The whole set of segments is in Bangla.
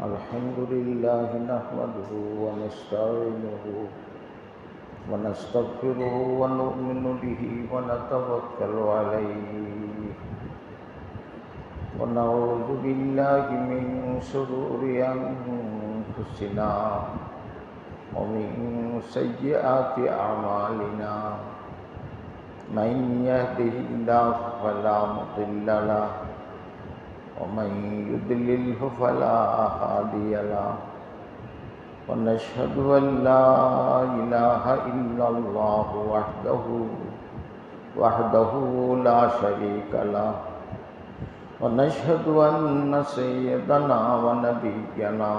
الحمد لله نحمده ونستعينه ونستغفره ونؤمن به ونتوكل عليه ونعوذ بالله من شرور أنفسنا ومن سيئات أعمالنا من يهده الله فلا مضل له ومن يضلله فلا هادي له ونشهد أن لا إله إلا الله وحده لا شريك له ونشهد أن سيدنا ونبينا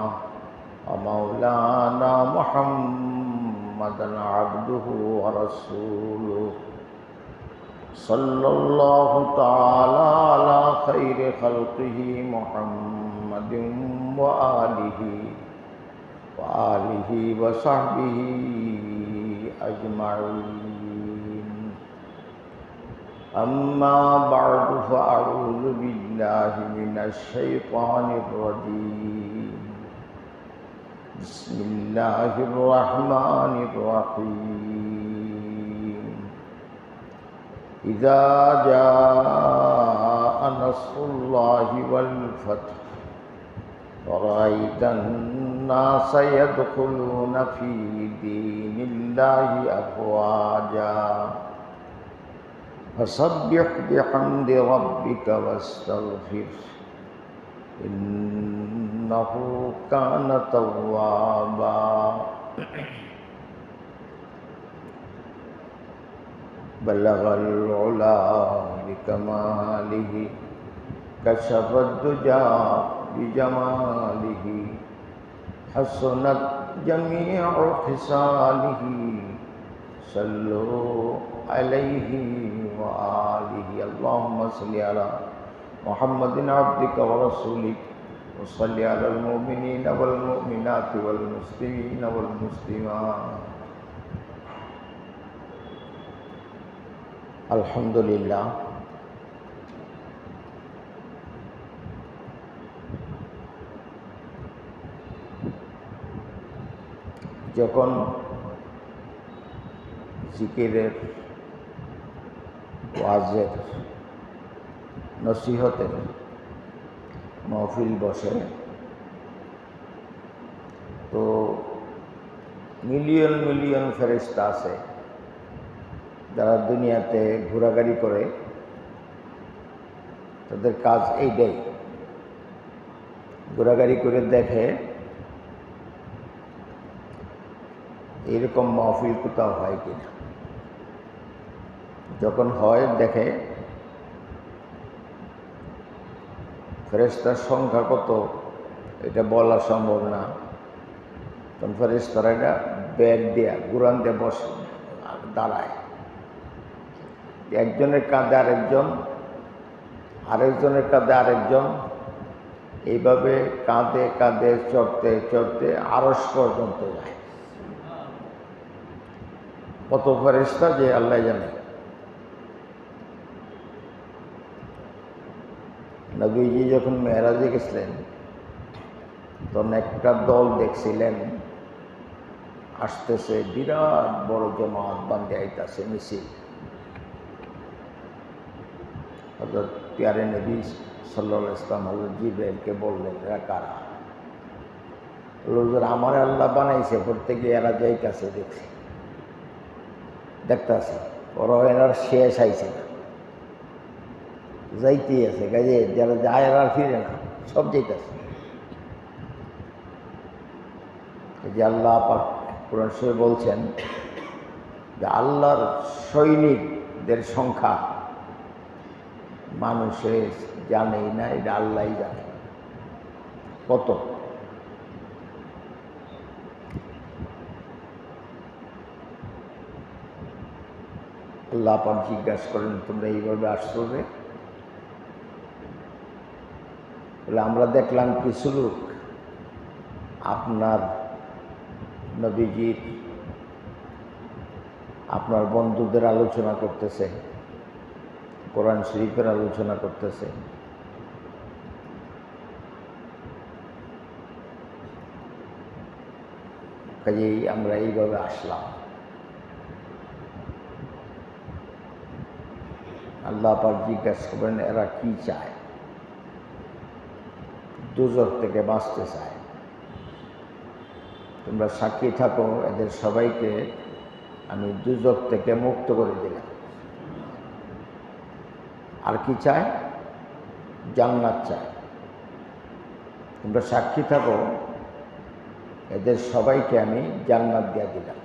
ومولانا محمدا عبده ورسوله صلى الله تعالى على خير خلقه محمد وآله وصحبه أجمعين أما بعد فأعوذ بالله من الشيطان الرجيم بسم الله الرحمن الرحيم إذا جاء نصر الله والفتح ورأيت الناس يدخلون في دين الله أفواجا فسبح بحمد ربك واستغفره إنه كان توابا بلغ العلا بكماله كشف الدجى بجماله حسنت جميع خصاله صلوا عليه وآله اللهم صل على محمد عبدك ورسولك وصل على المؤمنين والمؤمنات والمسلمين والمسلمات আলহামদুলিল্লাহ যখন জিকিরের ওয়াজের নসিহতের মাহফিল বসে তো মিলিয়ন মিলিয়ন ফেরেশতা আছে যারা দুনিয়াতে ঘোরাঘুরি করে তাদের কাজ এইটাই ঘোরাঘুরি করে দেখে এরকম মাহফিল কোথাও হয় কিনা যখন হয় দেখে ফেরেশতার সংখ্যা কত এটা বলা সম্ভব না তখন ফেরেশতারা এটা ব্যাগ দিয়া গুরান দিয়ে বসে দাঁড়ায় একজনের কাঁধে আরেকজনের কাঁধে আরেকজন এইভাবে কাঁধে কাঁধে চড়তে চড়তে আরশ পর্যন্ত যায় কত ফেরেশতা যে আল্লাহ জানে নবীজি যখন মেরাজে গেছিলেন তখন একটা দল দেখছিলেন আসতেছে বিরাট বড় জমাত বান্ধে আইতাছে মিছিল হযরত প্যারে নবী সাল্লাল্লাহু আলাইহি ওয়াসাল্লাম হযরত জিবরাইলকে বললেন এরা কারা? হুজুর আমার আল্লাহ বানাইছে প্রত্যেকে এরা যাইতাছে দেখতেছে ওরা এনার শেষ আইছে না যাইতেই আছে কাজে যারা যায় আর ফিরে না সব যাইতেছে যে আল্লাহ পাক কোরআন শরীফে বলছেন যে আল্লাহর সৈনিকদের সংখ্যা মানুষে জানেই না, এটা আল্লাহই জানে কত। আল্লাহ পাক জিজ্ঞাসা করেন তোমরা এইভাবে আসছো যে? বলে আমরা দেখলাম কিছু লোক আপনার নবীজির আপনার বন্ধুদের আলোচনা করতেছে, কোরআন শরীফের আলোচনা করতেছে। কাজেই আমরা এইভাবে আসলাম। আল্লাহ পাক জিজ্ঞাসা করবেন এরা কি চায়? দোজখ থেকে বাঁচতে চায়। তোমরা সাক্ষী থাকো, এদের সবাইকে আমি দোজখ থেকে মুক্ত করে দিলাম। আর কি চায়? জান্নাত চায়। তোমরা সাক্ষী থাকো, এদের সবাইকে আমি জান্নাত দিয়ে দিলাম।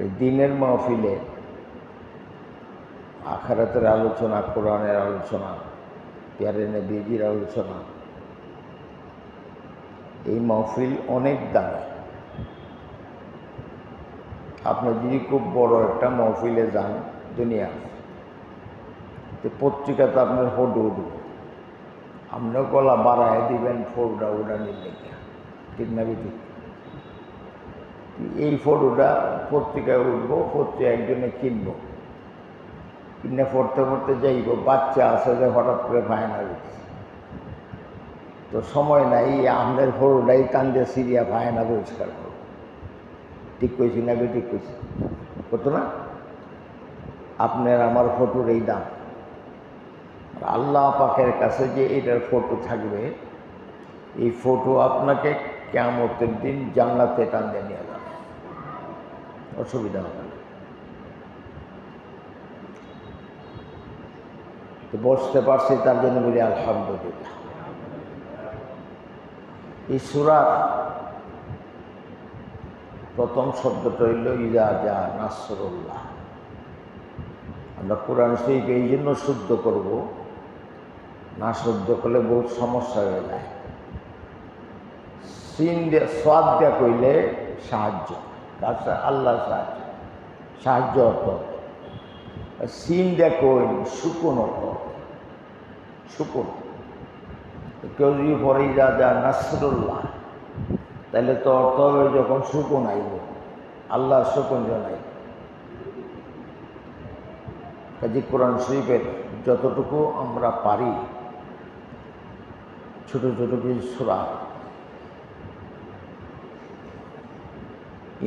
এই দিনের মাহফিলে আখিরাতের আলোচনা, কোরআনের আলোচনা, প্যারে নবীজির আলোচনা, এই মাহফিল অনেক দামি। আপনি যদি খুব বড় একটা মাহফিলে যান দুনিয়ার, তো পত্রিকাতে আপনার ফটো উঠবে, আপনিও গলা বাড়ায় দিবেন ফটোটা উড়ানির লেগে, ঠিক না বেটি? এই ফটোটা পত্রিকায় উঠবো, পত্রিকা একজনে কিনবো, কিনে পড়তে পড়তে যাইব, বাচ্চা আছে যে হঠাৎ করে ফায়না দিচ্ছে, তো সময় নাই আপনার ফটোটাই কান্দে সিরিয়া ফায়না পরিষ্কার করবো। ঠিক কইছি না বেটি? ঠিক কইছি, কত না? আপনার আমার ফটোর এই দাম। আল্লাহ পাকের কাছে যে এটার ফটো থাকবে, এই ফটো আপনাকে কিয়ামতের দিন জান্নাতে টানতে নিয়ে যাবে, অসুবিধা হবে না। তো বসতে পারছি তার জন্য বলি আলহামদুলিল্লাহ। এই সূরার প্রথম শব্দটা হইল ইজা জা নাসরুল্লাহ। আমরা কোরআন শরীফ এই জন্য শুদ্ধ করব, না শুদ্ধ করলে বহুত সমস্যা হয়ে যায়। সিন দিয়ে সাদ দিয়া কইলে সাহায্য, তাছাড়া আল্লাহ সাহায্য, সাহায্য অর্থ। সিন দিয়া কইল সুকুন অর্থ, সুকুন। কেউ যদি পরে ইজা জা নাসরুল্লাহ, তাহলে তো অর্থ হবে যখন সুকুন আইব, আল্লাহর সুকুন জানাই। কাজে কোরআন শরীফের যতটুকু আমরা পারি ছোট ছোট কিছু সূরা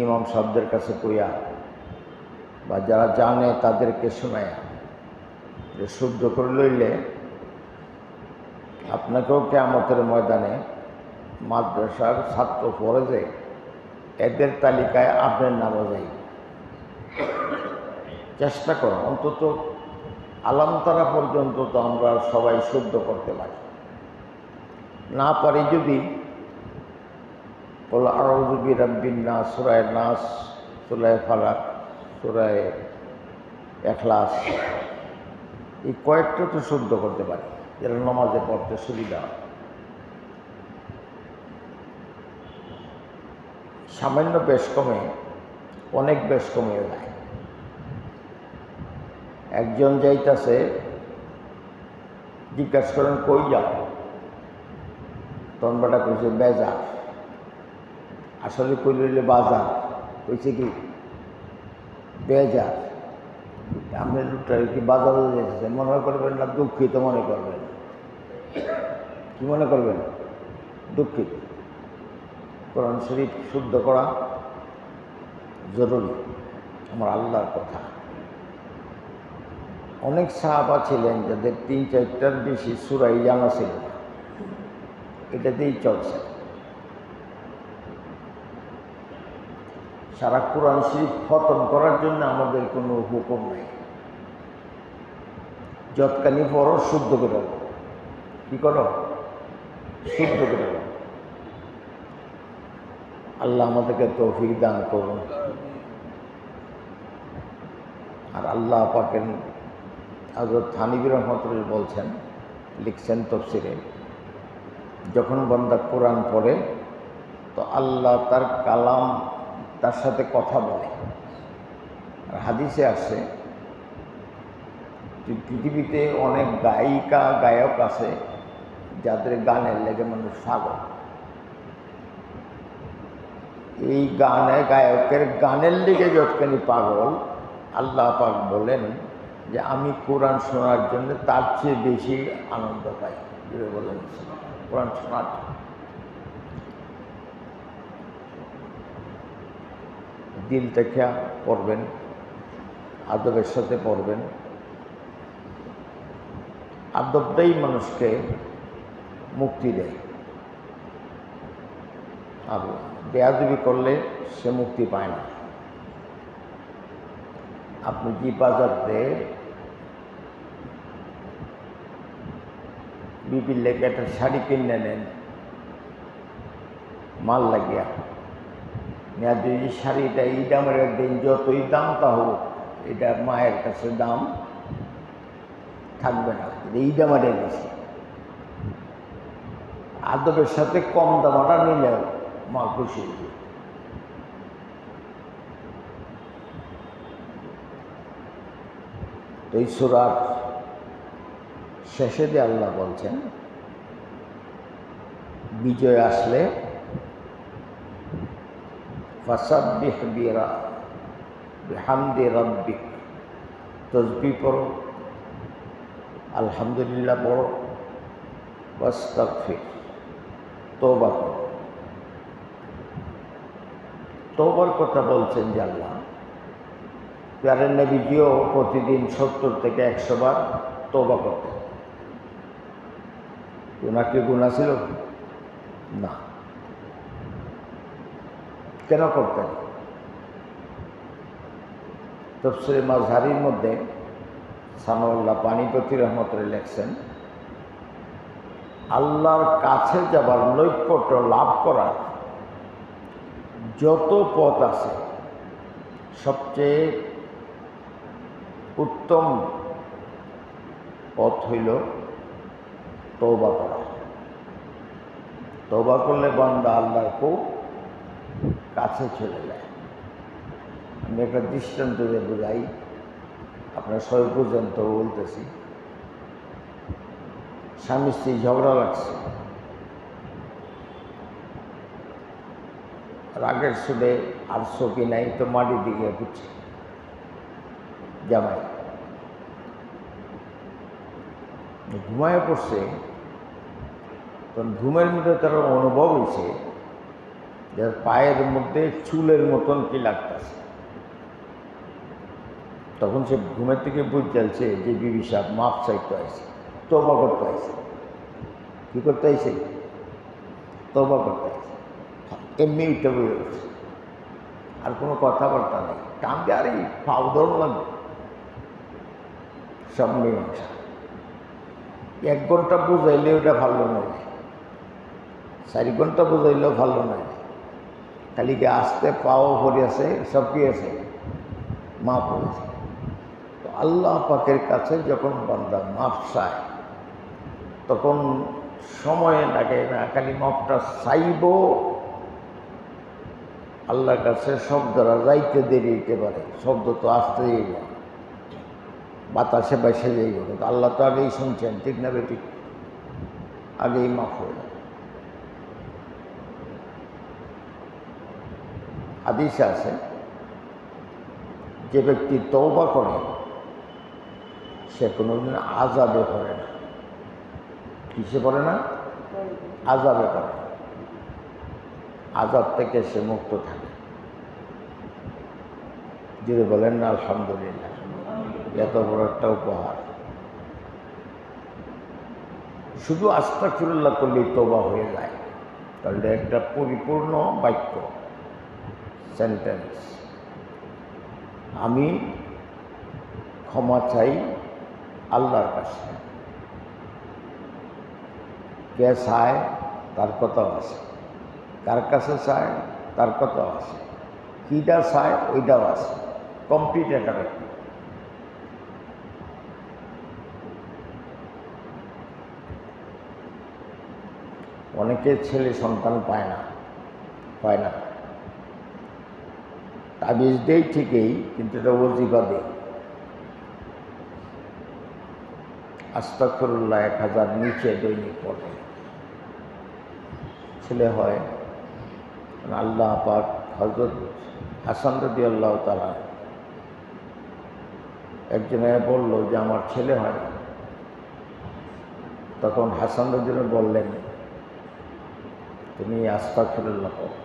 ইমাম সাহেবদের কাছে কইয়া বা যারা জানে তাদেরকে শোনায়া শুদ্ধ করে লইলে আপনাকেও কিয়ামতের ময়দানে মাদ্রাসার ছাত্র পড়ে যে এদের তালিকায় আপনার নামও যাই। চেষ্টা করো অন্তত আলামতারা পর্যন্ত তো আমরা সবাই শুদ্ধ করতে পারি। না পারি যদি বলো আউযু বিরাব্বিন নাস, সূরা নাস, সূরা ফালাক, সূরা ইখলাস, এই কয়েকটা তো শুদ্ধ করতে পারি, যেটা নামাজে পড়তে সুবিধা হয়। সামান্য বেশ কমে অনেক বেশ কমে যায়। একজন যাইতাছে, জিজ্ঞাসা করেন কই যাও? তনবাটা কইছে বেজার। আসলে কই লইলে বাজার, কইছে কি বেজার। আপনি লোকটা কি বাজারে যেতেছেন মনে করবেন না দুঃখিত মনে করবেন? কি মনে করবেন? দুঃখিত। কোরআন শরীফ শুদ্ধ করা জরুরি, আমার আল্লাহর কথা। অনেক সাহাবা ছিলেন যাদের ৩-৪টার বেশি সূরাই জানা ছিল না, এটাতেই চলছে। সারা কোরআন শরীফ খতম করার জন্য আমাদের কোনো হুকুম নেই। যতখানি পড়ো শুদ্ধ করে দাও। কী করো? শুদ্ধ করে দাও। আল্লাহ আমাদেরকে তৌফিক দান করুন। আর আল্লাহ পাকের হযরত থানভী রাহমাতুল্লাহ বলছেন, লিখছেন তাফসীরে, যখন বান্দা কোরআন পড়ে তো আল্লাহ তার কালাম তার সাথে কথা বলে। আর হাদিসে আসে যে পৃথিবীতে অনেক গায়িকা গায়ক আছে যাদের গানের লেগে মানুষ পাগল। এই গানে গায়কের গানের লেগে যতখানি পাগল, আল্লাহ পাক বলেন যে আমি কোরআন শোনার জন্য তার চেয়ে বেশি আনন্দ পাই। বলেন কোরআন শোনার দিল থেকে পড়বেন, আদবের সাথে পড়বেন। আদবটাই মানুষকে মুক্তি দেয়, আর বেয়াদবি করলে সে মুক্তি পায় না। আপনি কি বাজারতে বিপির লেগে একটা শাড়ি কিনে নেন মাল লাগিয়া, নেওয়া যদি শাড়িটা এই দামের দিন যতই দামটা হোক, এটা মায়ের কাছে দাম থাকবে না, এই দামারে বেশি। আদবের সাথে কম দামাটা নিলে মা খুশি। তো এই সূরার শেষে দিয়ে আল্লাহ বলছেন, বিজয় আসলে ফাসাব্বিহ বিহামদি রাব্বিক, তাসবিহ পড়ো, আলহামদুলিল্লাহ পড়ো, ওয়াস্তাগফির, তওবা করো। তওবার কথা বলছেন যে আল্লাহ, প্যারের নবীজিও প্রতিদিন 70 থেকে 100 বার তওবা করতেন। ওনার কি গুনাহ ছিল? না। কেন করতেন? তাফসীরে মাযহারির মধ্যে সানাউল্লাহ পানিপতি রহমতুল্লাহ লেখছেন, আল্লাহর কাছে যাবার নৈকট্য লাভ করার যত পথ আছে, সবচেয়ে উত্তম পথ হইল তওবা করা। তওবা করলে বান্দা আল্লাহর খুব কাছে চলে যায়। আমি একটা দৃষ্টান্ত দিয়ে বোঝাই, আপনার সবাই পর্যন্ত বলতেছি। স্বামী স্ত্রী ঝগড়া লাগছে, রাগের সুরে আর চোখি নাই, তো মাটির দিকে ঘুরছে জামাই, ঘুমায় পড়ছে। তখন ঘুমের মধ্যে তার অনুভব হয়েছে যে পায়ের মধ্যে চুলের মতন কি লাগতেছে। তখন সে ঘুমের থেকে বুঝ যাচ্ছে যে বিবি সাহেব মাপ চাইতে আইছে, তওবা করতে আইছে। কী করতে আইছে? তওবা করতে আইছে। এমনি উঠে বয়ে উঠছে, আর কোনো কথাবার্তা নেই। কান্দে আর এই পাউডার লাগবে, সব মীমাংসা। 1 ঘন্টা বুঝাইলে ওটা ভালো নয়, 4 ঘন্টা বুঝাইলেও ভালো নয়। খালি কি আসতে পাও পড়ে আছে, সব কি আছে, মাপ হয়েছে। তো আল্লাহ পাকের কাছে যখন বান্দা মাপ চায়, তখন সময় লাগে না, খালি মাপটা চাইব। আল্লাহর কাছে শব্দরা যাইতে দেরি হইতে পারে, শব্দ তো আসতে যাইব, বাতাসে বাইসে যাইব, কিন্তু আল্লাহ তো আগেই শুনছেন, ঠিক না বেঠিক? আগেই মাফ হয়ে যাবে। হাদিসে আছে, যে ব্যক্তি তওবা করে সে কোনোদিন আযাবে পড়ে না। কিসে পড়ে না? আযাবে পড়ে না। আযাব থেকে সে মুক্ত থাকে। যদি বলেন না আলহামদুলিল্লাহ, এত বড় একটা উপহার। শুধু আস্তাগফিরুল্লাহ করলেই তওবা হয়ে যায়, তাহলে একটা পরিপূর্ণ বাক্য, সেন্টেন্স। আমি ক্ষমা চাই আল্লাহর কাছে। কে চায় তার কথাও আছে, কার কাছে চায় তার কথাও আছে, কীটা চায় ওইটাও আছে। কমপ্লিট একটা বাক্য। অনেকে ছেলে সন্তান পায় না, তাবিজ দেই ঠিকই, কিন্তু এটা ওজিফা দেই। আস্তাগফিরুল্লাহ 1000 নিচে দৈনিক পড়ে, ছেলে হয়। আল্লাহ পাক হযরত হাসান রাদিয়াল্লাহু তাআলা একজনে বলল যে আমার ছেলে হয় না। তখন হাসান রাদিয়াল্লাহু বললেন, তুমি আস্তাগফিরুল্লাহ করো।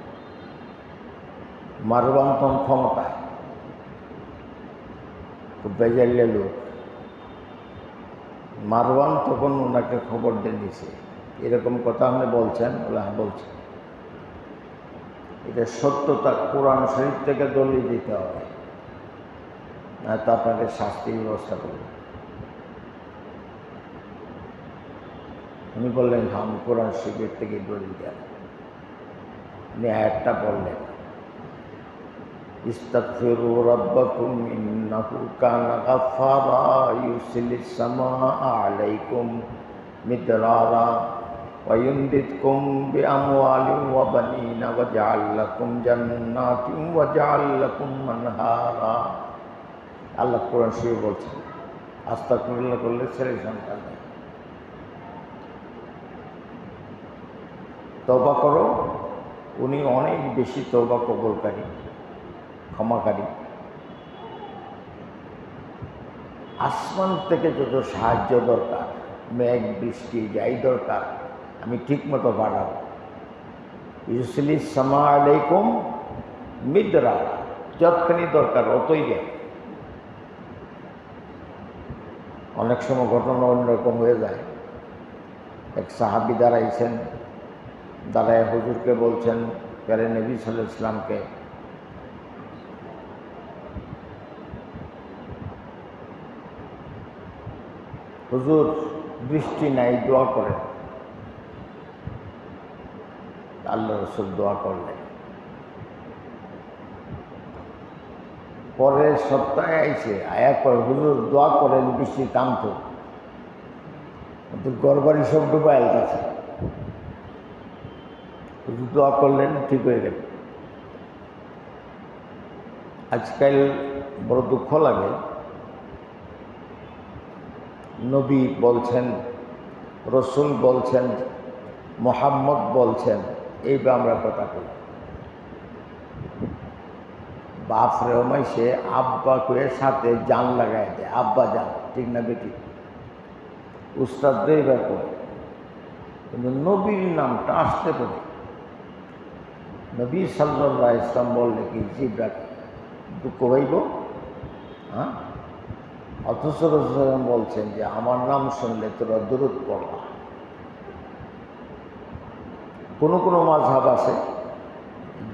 মারওয়ান তখন ক্ষমতায়, খুব বেজাল্লে লোক। মারওয়ান তখন ওনাকে খবর দিয়ে দিছে, এরকম কথা আপনি বলছেন? বলে হ্যাঁ বলছি। এটা সত্যতা কোরআন শরীফ থেকে দলিল দিতে হবে, না তো আপনাকে শাস্তির ব্যবস্থা করবে। উনি বললেন হ্যাঁ আমি কোরআন শরীফের থেকে দলিল দেন। উনি আয়াতটা বললেন, ইস্তাগফিরু রাব্বাকুম ইন্নাহু কানা গাফফারা ইউরসিলিস সামাআ আলাইকুম মিদরারা ওয়া ইউমদিদকুম বিআমওয়ালিন ওয়া বানিনা ওয়া জাআল লাকুম জান্নাতিন ওয়া জাআল লাকুম আনহারা। আল্লাহ কোরআন শরীফে বলছেন আস্তাগফিরুল্লাহ করলে ছেলে সন্তান নেই। তওবা করো, উনি অনেক বেশি তওবা কবুলকারী, ক্ষমাকারী। আসমান থেকে যত সাহায্য দরকার, মেঘ বৃষ্টি যাই দরকার, আমি ঠিকমতো বাড়াবো। ইউরসিলিস সামা আলাইকুম মিদরা, যতখানি দরকার অতই দেন। অনেক সময় ঘটনা অন্যরকম হয়ে যায়। এক সাহাবী দাঁড়াইছেন, দাঁড়ায় হুজুরকে বলছেন, প্যারে নবী সাল্লাল্লাহু আলাইহি ওয়াসাল্লামকে, হুজুর বৃষ্টি নাই, দোয়া করেন। আল্লাহ রাসূল দোয়া করলেন। পরের সপ্তাহে আইছে, আয়া করে হুজুর দোয়া করেন বৃষ্টি থামতো, কিন্তু ঘরবাড়ি সব ডুবাইল গেছে। হুজুর দোয়া করলেন, ঠিক হয়ে গেল। আজকাল বড় দুঃখ লাগে, নবী বলছেন, রসুল বলছেন, মুহাম্মদ বলছেন, এইভাবে আমরা কথা কই। বাপ রেহমাই সে আব্বা করে সাথে জান লাগাই দেয়, আব্বা জান, ঠিক না বেটি? উস্তাদদের এইবার করে, কিন্তু নবীর নামটা আসতে পারে। নবী সাল্লাল্লাহু আলাইহি ওয়াসাল্লাম বললে কি জিব্রা দুঃখ হইব? হ্যাঁ, অথচ রাসূল বলছেন যে আমার নাম শুনলে তোরা দুরূদ পড়বা। কোনো কোনো মাযহাব আছে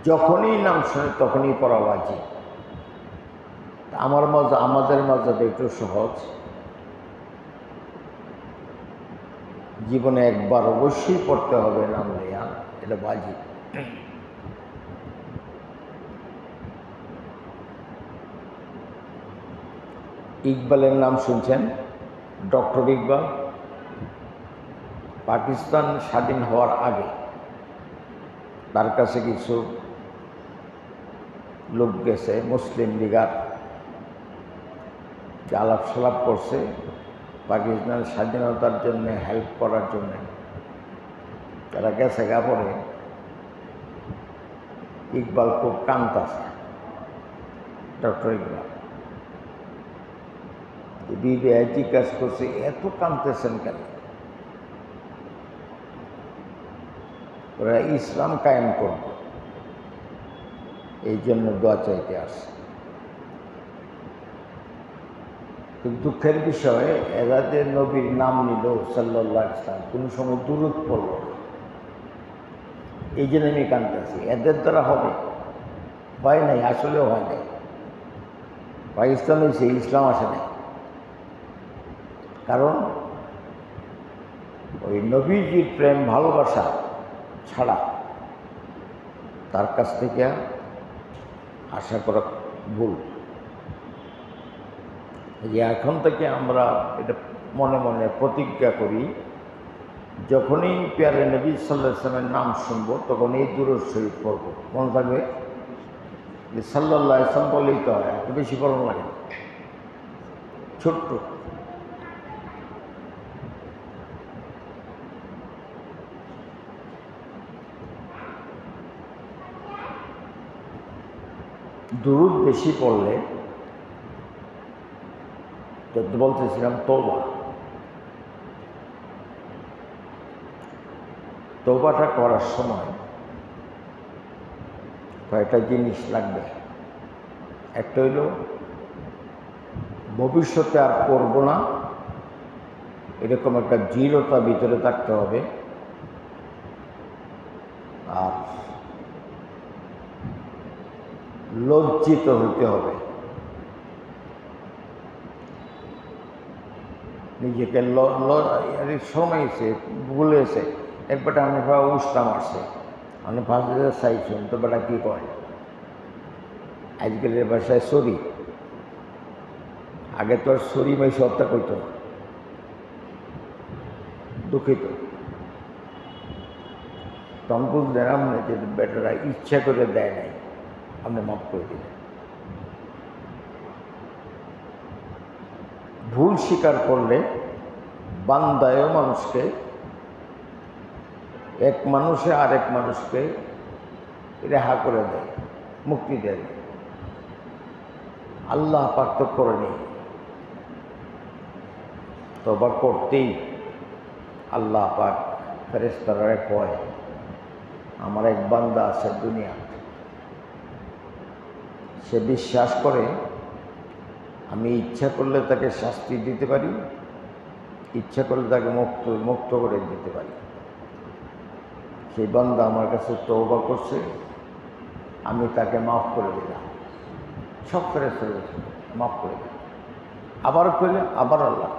যখনই নাম শুনে তখনই পড়া ওয়াজিব। আমাদের মাযহাব একটু সহজ, জীবনে একবার অবশ্যই পড়তে হবে নাম লইয়া, এটা ওয়াজিব। ইকবালের নাম শুনছেন? ডক্টর ইকবাল। পাকিস্তান স্বাধীন হওয়ার আগে তার কাছে কিছু লোক গেছে মুসলিম লীগার, আলাপ সালাপ করছে পাকিস্তানের স্বাধীনতার জন্য হেল্প করার জন্য। তারা গেছে গা, পরে ইকবাল খুব কাঁদতাছে, ডক্টর ইকবাল। বিবে জিজ্ঞাসা করছে এত কাঁদতেছেন কেন? ওরা ইসলাম কায়েম করব, এই জন্য দোয়া চাইতে আসছে। কিন্তু দুঃখের বিষয়, এরা যে নবীর নাম নিল সাল্লাল্লাহু আলাইহি ওয়াসাল্লাম, কোনো সময় দুরূদ পড়ল না। এই জন্য আমি কাঁদতেছি। এদের দ্বারা হবে? হয় নাই, আসলেও হয় নাই। পাকিস্তান হয়েছে, ইসলাম আসে নাই। কারণ ওই নবীজির প্রেম ভালোবাসা ছাড়া তার কাছ থেকে আশা করা ভুল। যে এখন থেকে আমরা এটা মনে মনে প্রতিজ্ঞা করি, যখনই প্যারে নবী সাল্লাল্লাহু আলাইহি ওয়াসাল্লামের নাম শুনবো তখন এই দুরূদ শরীফ পড়ব। মনে থাকবে যে সাল্লাল্লাহু আলাইহি ওয়াসাল্লাম বললেই তো হয়, একটু বেশি পড়ানো লাগে, ছোট্ট। দুরূদ বেশি পড়লে, বলতেছিলাম তওবা, তওবাটা করার সময় কয়েকটা জিনিস লাগবে। একটা হইল ভবিষ্যতে আর করব না এরকম একটা দৃঢ়তা ভিতরে থাকতে হবে, আর লজ্জিত হতে হবে। নিজেকে শোনাইছে, ভুলেছে, একবারটা আমি উষ্টা মারছে, আমি ফাঁসতে চাইছেন তো বেটা কী কয় আজকালের বাসায় সরি, আগে তো আর সরি মাই সবটা কইতো না, দুঃখিত। তখন বুঝলাম না যে বেটারা ইচ্ছা করে দেয় নাই, আপনি মাফ করে দিলেন। ভুল স্বীকার করলে বান্দায়ও মানুষকে, এক মানুষে আরেক মানুষকে রেহা করে দেয়, মুক্তি দেয়। আল্লাহ পাক তো করেনি, তওবা করতেই আল্লাহ পাক ফেরেশতারা কয় আমার এক বান্দা আছে দুনিয়া, সে বিশ্বাস করে আমি ইচ্ছা করলে তাকে শাস্তি দিতে পারি, ইচ্ছা করলে তাকে মুক্ত করে দিতে পারি। সেই বান্দা আমার কাছে তওবা করছে, আমি তাকে মাফ করে দিলাম, সব ফেরেশতাদের মাফ করে দিলাম। আবার করলে আবার আল্লাহ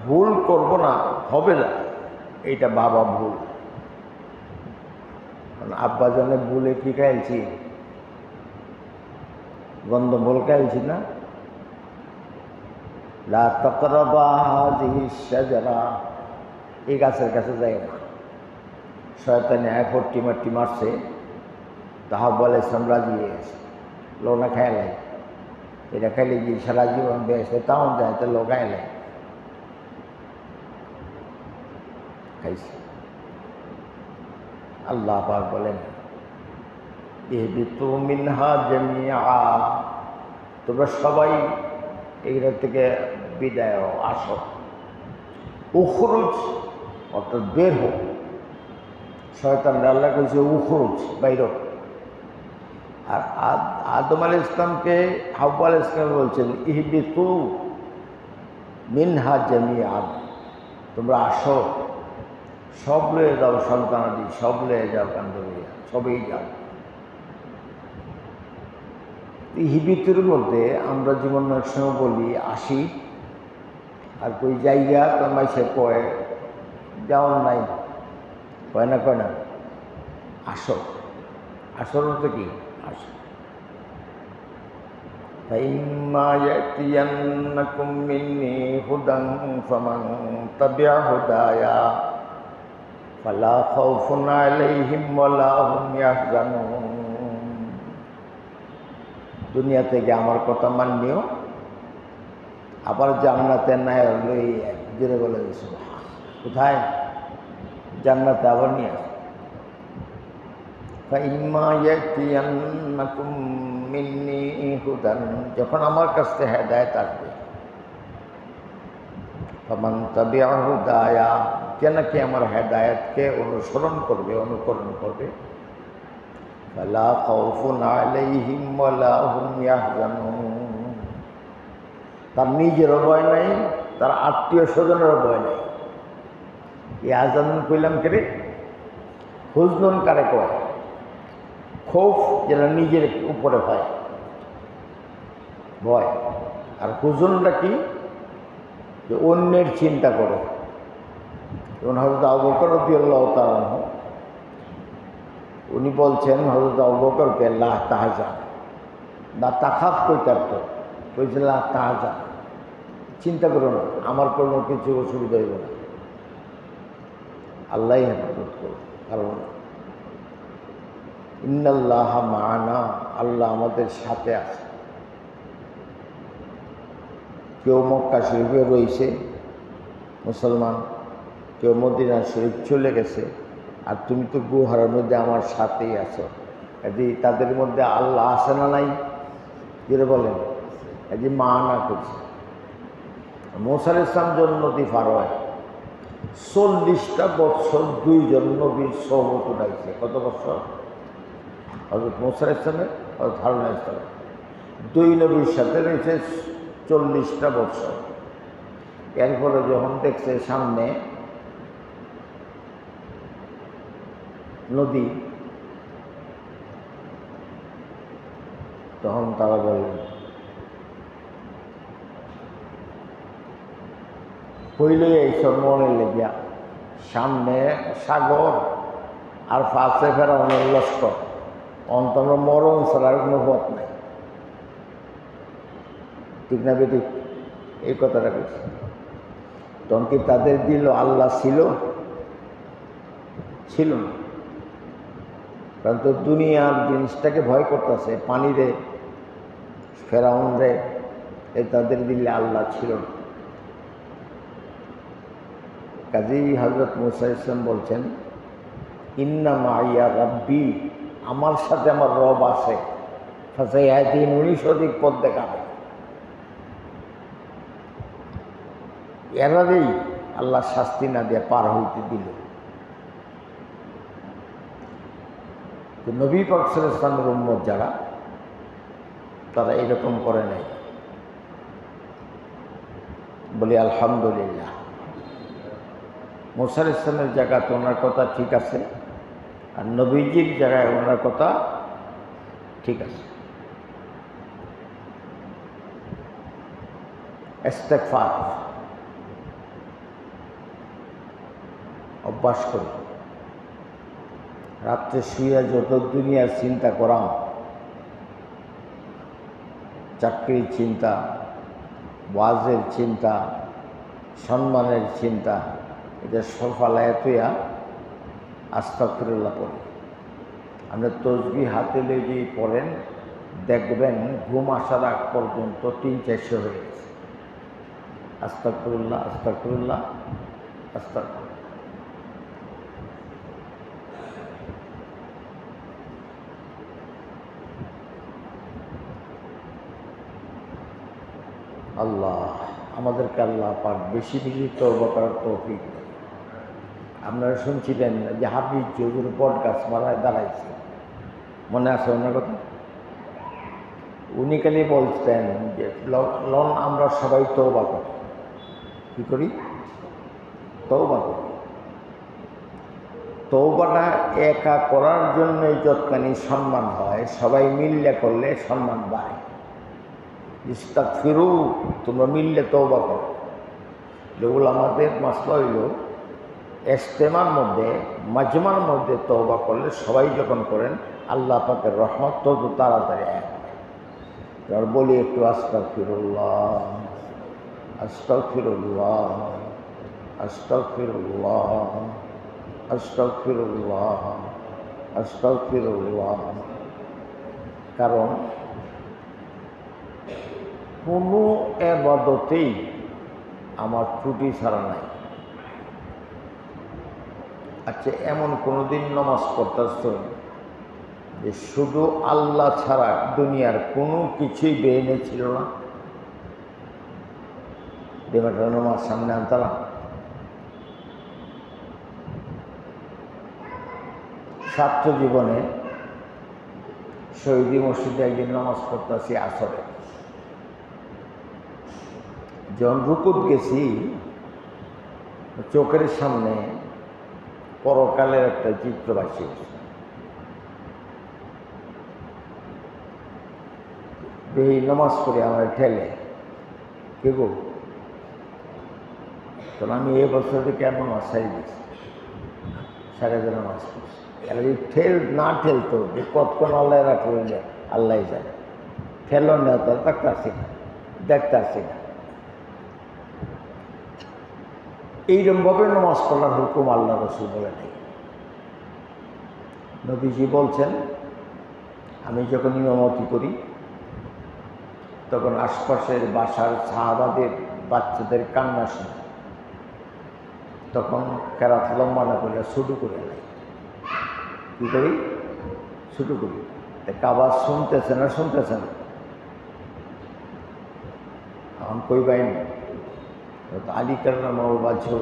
ভুল করব না, হবে না, এইটা বাবা ভুল। আব্বা জানে ভুলে কি খাইছি, গন্ধমূল খাইছি না, লা তাকরাবা হাযিহি শাজারা, এই গাছের কাছে যায় না। শয়তানে ফট্টি মাটি মারছে, হাওয়া আলাইহিস সালাম রাজি হয়ে গেছে, লোনা খাইলাই, এটা খাইলে যে সারা জীবন বেঁচে তাও যায়, তো লো খাইলাই খাইছে। আল্লাহ পাক বলেন ইহবিতু মিনহা জামিআ, তোমরা সবাই এইটা থেকে বিদায় আসো। উখরুজ অর্থাৎ বের হোক। শয়তান আল্লাহ কইছে উখরুজ, বাইর। আর আদম আলাইহিস সালামকে হাওয়া আলাইহিস সালাম বলছেন ইহবিতু মিনহা জামিআ, তোমরা আসো, সব লয়ে যাও, সন্তানাদি সব লয়ে যাও, কান্দরিয়া সবেই যাও। হিবিতের মধ্যে আমরা জীবন এক সময় বলি আসি, আর কই জায়গা তো মাইসে কয় যাওয়ার নাই, কয় না আসো। আসর তো কি আসো। فإما يأتينكم مني هدى فمن تبع هدايا فلا خوف عليهم ولا هم يحزنون। দুনিয়া থেকে আমার কথা মানিও, আবার জান্নাতে নাই লই জোরে বলে দিয়েছে, কোথায় জান্নাতে আবার নিয়ে আসে। فإما يأتينكم مني هدى, যখন আমার কাছে হেদায়েত আসবে, فمن تبع هدايا, কেন কি আমার হেদায়েতকে অনুসরণ করবে, অনুকরণ করবে, فلا خوف عليهم ولا هم يحزنون, তার নিজেরও ভয় নাই, তার আত্মীয় স্বজনেরও ভয় নাই। এই আজানুন কইলাম কে রে, হুজনুন কারে কয়, খৌফ যেটা নিজের উপরে হয় ভয়, আর হুজুনটা কি, যে অন্যের চিন্তা করে। যেমন হযরত আবু বকর রাদিয়াল্লাহু তাআলা আনহু, উনি বলছেন হযরত আবু বকরকে লা তাহজান, না তাখাফ কইতার তো কইছে লা তাহজান, চিন্তা করো না, আমার কোনো কিছু অসুবিধা হইব না, আল্লাহই হেফাজত করবে। কারণ ইন্নাল্লাহা মা'ানা, আল্লাহ আমাদের সাথে আছে। কেউ মক্কা শরীফে রয়েছে মুসলমান, কেউ মদিনা শরীফ চলে গেছে, আর তুমি তো গুহার মধ্যে আমার সাথেই আছো। এদি তাদের মধ্যে আল্লাহ আছে না নাই, যেটা বলেন এদি মা'ানা করছে। মুসা আলাইহিস সালাম জন্নতি ফারওয়ায়, 40টা বৎসর 2 জন নবীর সোহবত উঠাইছে। কত বছর? হযরত মূসা আলাইহিস সালামের, হযরত হারুন আলাইহিস সালাম, 2 নবীর সাথে রয়েছে 40টা বৎসর। এরপরে যখন দেখছে সামনে নদী, তখন তারা বললেন, হইলে এইসব মনে লেগিয়া সামনে সাগর আর পাশে ফেরাউনের লস্কর, অন্তর মরণ ছাড়ার কোনো পথ নাই। ঠিক না বেটি? এই কথাটা বলছি। তখন কি তাদের দিল আল্লাহ ছিল? ছিল না। কারণ তো দুনিয়ার জিনিসটাকে ভয় করতেছে, পানি রে, ফেরাউন রে, তাদের দিলে আল্লাহ ছিল না। কাজেই হযরত মূসা আলাইহিস সালাম বলছেন, ইন্না মাইয়া রাব্বি, আমার সাথে আমার রব আছে, ফাসায়াহদিন, উনি সঠিক পথ দেখাবে। এরারেই আল্লাহ শাস্তি না দিয়ে পার হইতে দিল। তো নবী পাক সাল্লাল্লাহু আলাইহি ওয়াসাল্লামের উম্মত যারা, তারা এরকম করে নাই। বলি আলহামদুলিল্লাহ। মূসা আলাইহিস সালামের জায়গাতে ওনার কথা ঠিক আছে, আর নবীজির জায়গায় ওনার কথা ঠিক আছে। ইস্তেগফার অভ্যাস করি। রাত্রে শুয়ে যত দুনিয়ার চিন্তা করাম, চাকরির চিন্তা, ওয়াজের চিন্তা, সম্মানের চিন্তা, এটা সফালায় তুইয়া আস্তাগফিরুল্লাহ পড়ি। আপনি তসবিহ হাতে লেগে পড়েন, দেখবেন ঘুম আসার আগ পর্যন্ত 300-400 হয়ে গেছে। আস্তাগফিরুল্লাহ, আস্তাগফিরুল্লাহ, আস্তাগফিরুল্লাহ। আল্লাহ আমাদেরকে আল্লাহ পাক বেশি বেশি তওবা করার তৌফিক দেন। আপনারা শুনছিলেন যে হাফিজ হুজুর বটগাছ মারায় দাঁড়াইছে, মনে আছে ওনার কথা? উনি খালি বলতেন যে লন আমরা সবাই তওবা করি। কী করি? তওবা করি। তওবাটা একা করার জন্যই যতখানি সম্মান হয়, সবাই মিললে করলে সম্মান বাড়ে। ইস্তাগফিরু, তোমরা মিললে তওবা করো। যেগুলো আমাদের মাসলা হইল ইজতেমার মধ্যে, মাজমার মধ্যে তওবা করলে সবাই যখন করেন, আল্লাহ পাকের রহমত তত তাড়াতাড়ি আসবে। আর বলি একটু আস্তাগফিরুল্লাহ, আস্তাগফিরুল্লাহ, আস্তাগফিরুল্লাহ, আস্তাগফিরুল্লাহ, আস্তাগফিরুল্লাহ। কারণ কোনো ইবাদতেই আমার ত্রুটি ছাড়া নাই। আচ্ছা, এমন কোনো দিন নামাজ পড়তেছ যে শুধু আল্লাহ ছাড়া দুনিয়ার কোনো কিছুই বেইনে ছিল না? দেবাটা নামাজ সামনে আনতাম। ছাত্র জীবনে শহীদি মসজিদে একদিন নামাজ পড়তেছি আসরে। যখন রুকুত গেছি, চোখের সামনে পরকালের একটা চিত্র ভাসি। এই নামাজ পড়ে আমার ঠেলে কে গো, তখন আমি এই বছর থেকে এমন আশাই দিচ্ছি, সাড়ে দিন নামাজ পড়ছি। আর এই ঠেল না ঠেলতো যে কতক্ষণ আল্লাহ রাখলেন, আল্লাহ যায়। ঠেলো না তো দেখতে আসি না, দেখতে আসি না। এইরকমভাবে নামাজ পড়ার হুকুম আল্লাহ রাসূল বলে নাই। নবীজি বলছেন, আমি যখন ইমামতি করি তখন আশপাশের বাসার সাহাবাদের বাচ্চাদের কান্না শুনি, তখন কেরাত লম্বা না করে ছোটো করে নেয়। কী করি? ছোটো করি। আওয়াজ শুনতেছে না, শুনতেছে না, এখন কই বাইনি আলী কাররাম বাছর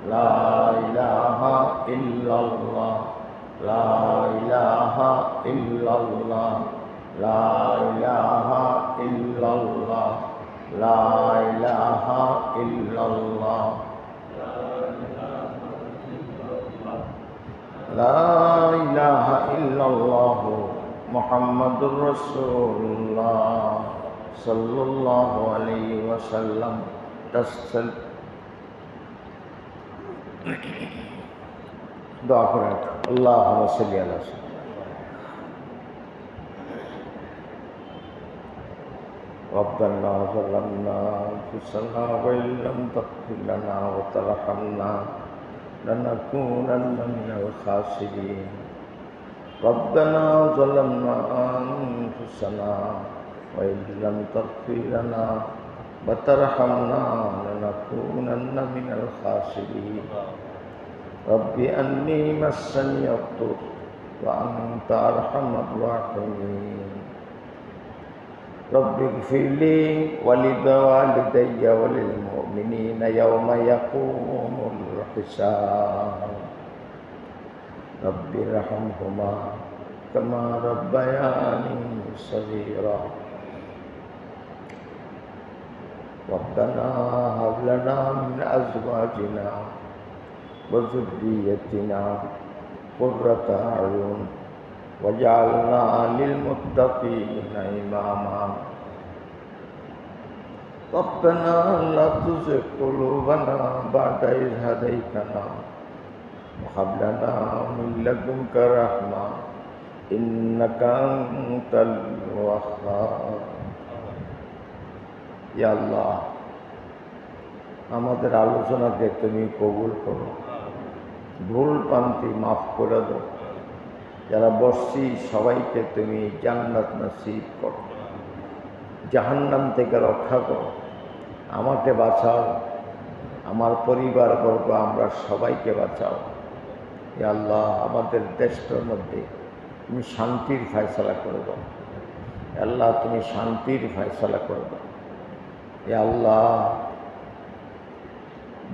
লা ইলাহা ইল্লাল্লাহ, লা ইলাহা ইল্লাল্লাহ, লা ইলাহা ইল্লাল্লাহ, লা ইলাহা ইল্লাল্লাহ, লা ইলাহা ইল্লাল্লাহ মুহাম্মাদুর রাসূলুল্লাহ সাল্লাল্লাহু আলাইহি ওয়াসাল্লাম। দোয়া করেন, আল্লাহুম্মা সাল্লি আলা সাইয়্যিদিনা ربنا ظلمنا أنفسنا وإن لم تغفر لنا وترحمنا لنكونن من الخاسرين. ربنا ظلمنا أنفسنا وإن لم تغفر لنا وترحمنا لنكونن من الخاسرين. رب أني مسني الضر وأنت أرحم الراحمين. رب اغفر لي ولوالدي وللمؤمنين يوم يقوم الحساب. رب ارحمهما كما ربياني صغيرا. ربنا هب لنا من أزواجنا وذريتنا قرة أعين واجعلنا للمتقين إماما. ربنا لا تزغ قلوبنا بعد إذ هديتنا وهب لنا من لدنك رحمة إنك أنت الوهاب. ইয়া আল্লাহ, আমাদের আলোচনাকে তুমি কবুল করো, ভুল প্রান্তি মাফ করে দাও। যারা বসছি সবাইকে তুমি জান্নাত নসিব করো, জাহান্নাম থেকে রক্ষা করো। আমাকে বাঁচাও, আমার পরিবারবর্গ, আমরা সবাইকে বাঁচাও। ইয়া আল্লাহ, আমাদের দেশটার মধ্যে তুমি শান্তির ফয়সালা করে দাও। আল্লাহ, তুমি শান্তির ফয়সালা করে দাও। ইয়া আল্লাহ,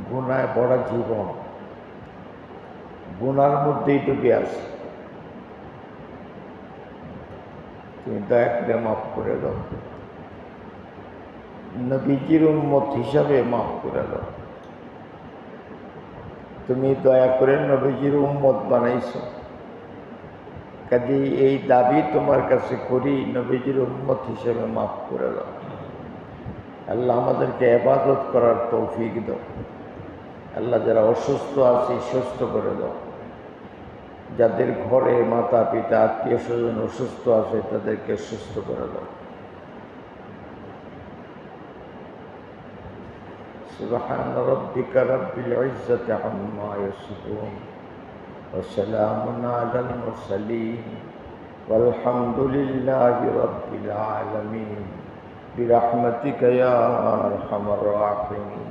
গুনায় পড়া জীবন, গুনার মধ্যেই ডুবে আছে, তুমি দয়া করে মাফ করে দাও। নবীজির উম্মত হিসাবে মাফ করে দাও। তুমি দয়া করে নবীজির উম্মত বানাইছো, কাজে এই দাবি তোমার কাছে করি, নবীজির উম্মত হিসেবে মাফ করে দাও। আল্লাহ, আমাদেরকে ইবাদত করার তৌফিক দাও। আল্লাহ, যারা অসুস্থ আছে সুস্থ করে দাও। যাদের ঘরে মাতা পিতা আত্মীয় স্বজন অসুস্থ আছে তাদেরকে সুস্থ করে দাও। সুবহান রাব্বিকা রাব্বিল ইজ্জাতি আম্মা ইয়াসিফুন ওয়া সালামুন আলাল মুরসালিন ওয়ালহামদুলিল্লাহি রাব্বিল আলামিন বিরহমাতিকা ইয়া আরহামার রাহিমিন।